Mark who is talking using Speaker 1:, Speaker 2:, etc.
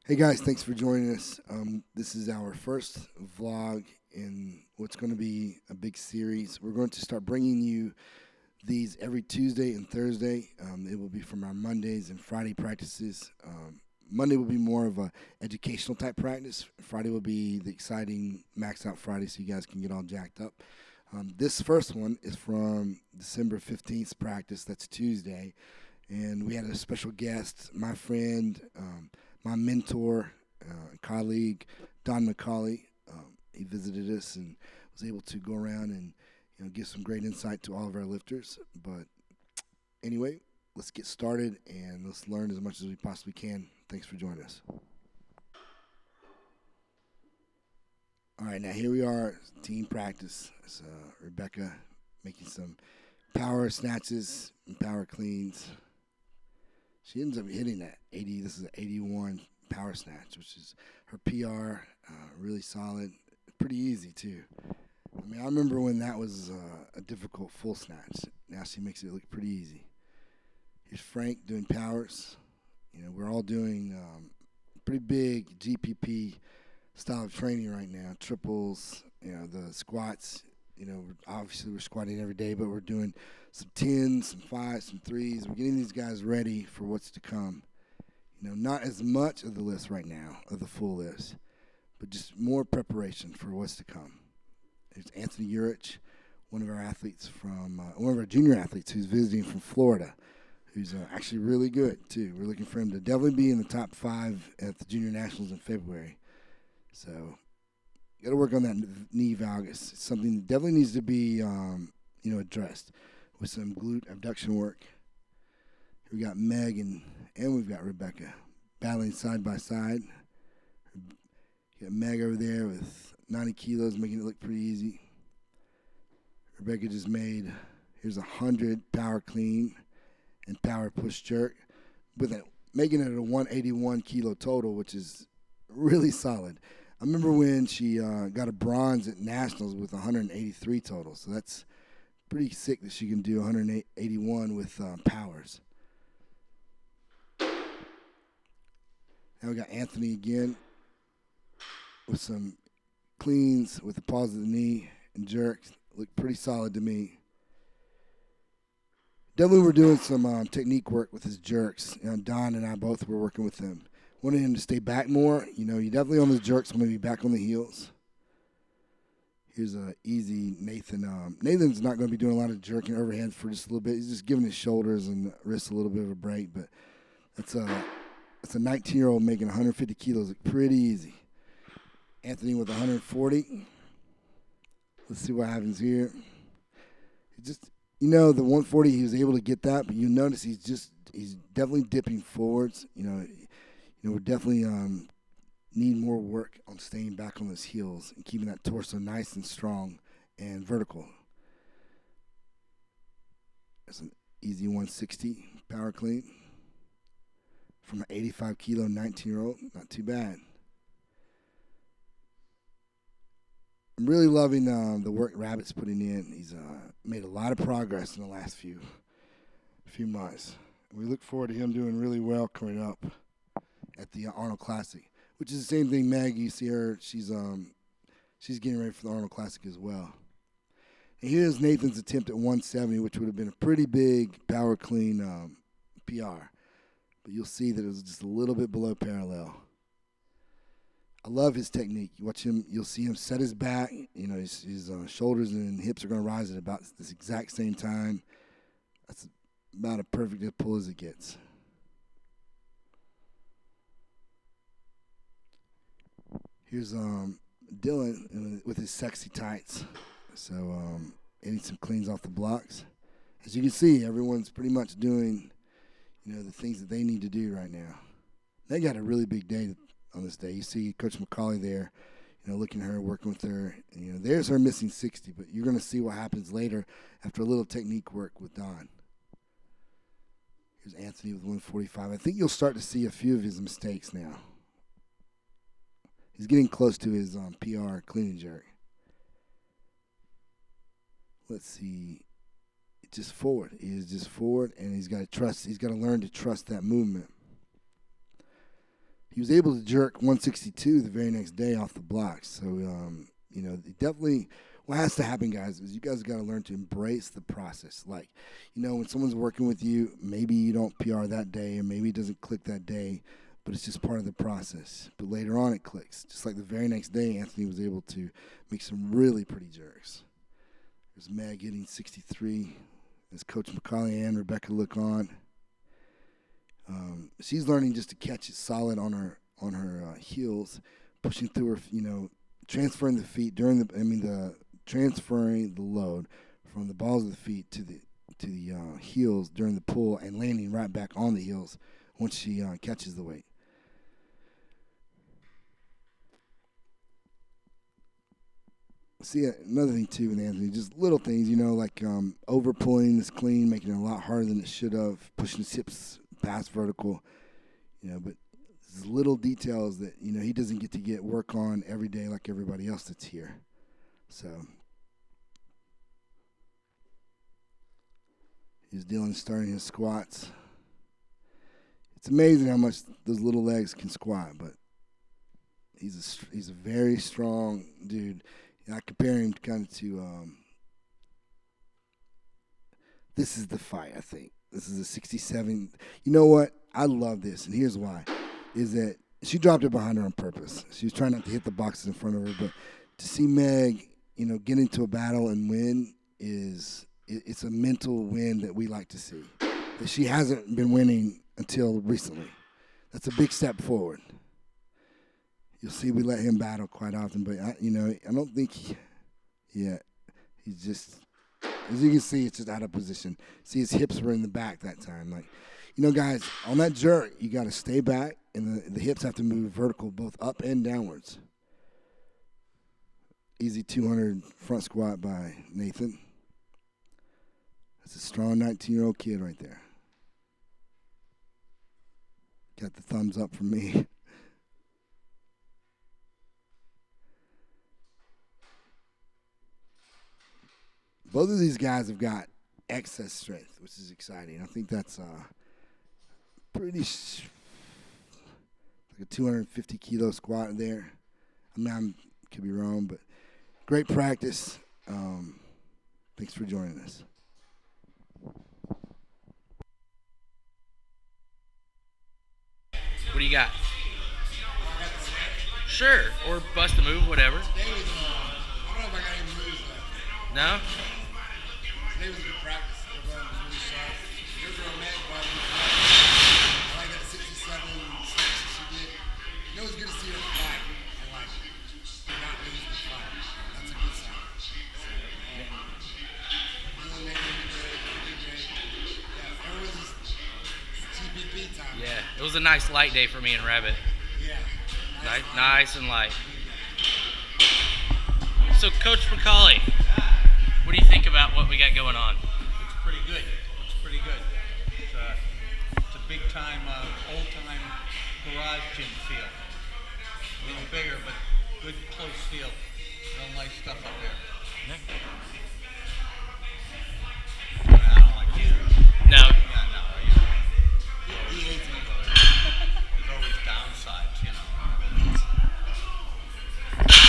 Speaker 1: Hey guys, thanks for joining us. This is our first vlog in what's going to be a big series. We're going to start bringing you these every Tuesday and Thursday. It will be from our Mondays and Friday practices. Monday will be more of a educational type practice. Friday will be the exciting max out Friday, so you guys can get all jacked up. This first one is from December 15th practice. That's Tuesday, and we had a special guest, my friend. My mentor, colleague, Don McCauley. He visited us and was able to go around and give some great insight to all of our lifters. But anyway, let's get started and let's learn as much as we possibly can. Thanks for joining us. All right, now here we are, team practice. It's Rebecca making some power snatches and power cleans. She ends up hitting that 80. This is an 81 power snatch, which is her PR. Really solid. Pretty easy, too. I mean, I remember when that was a difficult full snatch. Now she makes it look pretty easy. Here's Frank doing powers. We're all doing pretty big GPP style of training right now. Triples, the squats. Obviously we're squatting every day, but we're doing some 10s, some 5s, some 3s. We're getting these guys ready for what's to come. Not as much of the list right now, of the full list, but just more preparation for what's to come. There's Anthony Urich, one of our junior athletes who's visiting from Florida, who's actually really good, too. We're looking for him to definitely be in the top 5 at the Junior Nationals in February. So got to work on that knee valgus. It's something that definitely needs to be, addressed with some glute abduction work. Here we got Meg and we've got Rebecca battling side by side. You got Meg over there with 90 kilos, making it look pretty easy. Rebecca just made, here's 100 power clean and power push jerk, making it a 181 kilo total, which is really solid. I remember when she got a bronze at Nationals with 183 total, so that's pretty sick that she can do 181 with powers. Now we got Anthony again with some cleans with the pause of the knee and jerks. Look pretty solid to me. Definitely we're doing some technique work with his jerks. Don and I both were working with him. Wanted him to stay back more. You definitely on the jerks want to be back on the heels. Here's a easy Nathan. Nathan's not going to be doing a lot of jerking overhand for just a little bit. He's just giving his shoulders and wrists a little bit of a break. But that's a 19-year-old making 150 kilos look pretty easy. Anthony with 140. Let's see what happens here. The 140 he was able to get that, but you notice he's definitely dipping forwards. We're definitely need more work on staying back on those heels and keeping that torso nice and strong and vertical. That's an easy 160 power clean from an 85 kilo 19-year-old. Not too bad. I'm really loving the work Rabbit's putting in. He's made a lot of progress in the last few months. We look forward to him doing really well coming up at the Arnold Classic, which is the same thing. Meg, you see her, she's getting ready for the Arnold Classic as well. And here's Nathan's attempt at 170, which would have been a pretty big power clean PR. But you'll see that it was just a little bit below parallel. I love his technique. You watch him, you'll see him set his back. His shoulders and hips are going to rise at about this exact same time. That's about a perfect pull as it gets. Here's Dylan with his sexy tights. So hitting some cleans off the blocks. As you can see, everyone's pretty much doing, the things that they need to do right now. They got a really big day on this day. You see Coach McCauley there, looking at her, working with her. There's her missing 60, but you're going to see what happens later after a little technique work with Don. Here's Anthony with 145. I think you'll start to see a few of his mistakes now. He's getting close to his PR clean and jerk. Let's see. It's just forward. He is just forward, and he's got to learn to trust that movement. he was able to jerk 162 the very next day off the blocks. So, definitely what has to happen, guys, is you guys got to learn to embrace the process. Like, when someone's working with you, maybe you don't PR that day or maybe it doesn't click that day, but it's just part of the process. But later on it clicks. Just like the very next day, Anthony was able to make some really pretty jerks. There's Meg hitting 63 as Coach McCauley and Rebecca look on. She's learning just to catch it solid on her heels, pushing through her, transferring the feet transferring the load from the balls of the feet to the heels during the pull and landing right back on the heels once she catches the weight. See, another thing too with Anthony, just little things, like over pulling this clean, making it a lot harder than it should have, pushing his hips past vertical, but there's little details that, he doesn't get work on every day like everybody else that's here. So he's starting his squats. It's amazing how much those little legs can squat, but he's a very strong dude. I compare him kind of to this is the fight, I think. This is a 67. You know what? I love this, and here's why. Is that she dropped it behind her on purpose. She was trying not to hit the boxes in front of her, but to see Meg, get into a battle and win it's a mental win that we like to see. That she hasn't been winning until recently. That's a big step forward. You'll see we let him battle quite often, but I don't think he's just, as you can see, it's just out of position. See, his hips were in the back that time. Like, guys, on that jerk, you got to stay back, and the hips have to move vertical, both up and downwards. Easy 200 front squat by Nathan. That's a strong 19-year-old kid right there. Got the thumbs up from me. Both of these guys have got excess strength, which is exciting. I think that's pretty like a 250 kilo squat there. I could be wrong, but great practice. Thanks for joining us.
Speaker 2: What do you got? Sure, or bust a move, whatever.
Speaker 1: Today was, I don't know if I got any moves left.
Speaker 2: No?
Speaker 1: Today was a good practice. Everyone was really sharp. Your girl Meg brought a good practice. I like that 67 she did. It was good to see her fly. And not lose the fly. That's a good sign. Really made me good. Yeah, everyone's TPP time.
Speaker 2: Yeah, it was a nice light day for me and Rabbit.
Speaker 1: Yeah.
Speaker 2: Nice and light. So, Coach McCauley, what do you think about what we got going on?
Speaker 3: It's pretty good. It's a big-time, old-time garage gym feel. A little bigger, but good, close feel. Real nice stuff up there.